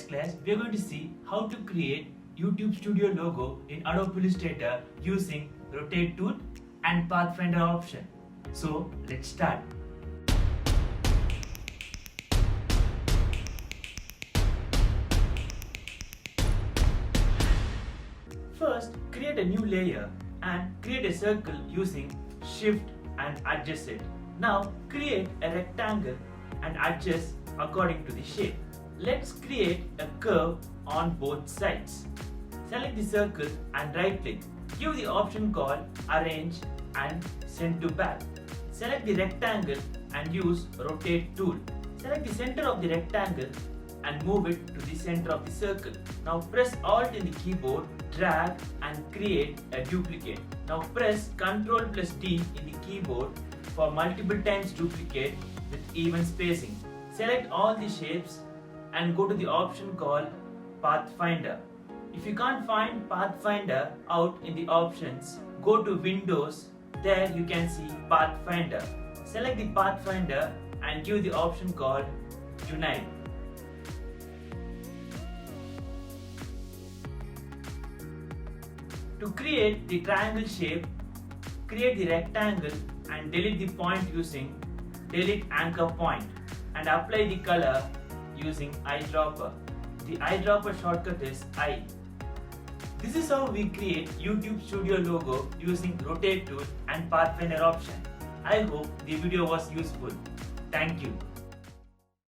today's class, we are going to see how to create YouTube Studio logo in Adobe Illustrator using Rotate tool and Pathfinder option. So let's start. First, create a new layer and create a circle using Shift and adjust it. Now create a rectangle and adjust according to the shape. Let's create a curve on both sides. Select the circle and right click. Give the option called Arrange and Send to Back. Select the rectangle and use Rotate tool. Select the center of the rectangle and move it to the center of the circle. Now press Alt in the keyboard, drag and create a duplicate. Now press Ctrl plus D in the keyboard for multiple times duplicate with even spacing. Select all the shapes and go to the option called Pathfinder. If you can't find Pathfinder out in the options, go to Windows. There you can see Pathfinder. Select the Pathfinder and give the option called Unite. To create the triangle shape, create the rectangle and delete the point using Delete Anchor Point and apply the color using eyedropper. The eyedropper shortcut is I. This is how we create YouTube Studio logo using Rotate tool and Pathfinder option. I hope the video was useful. Thank you.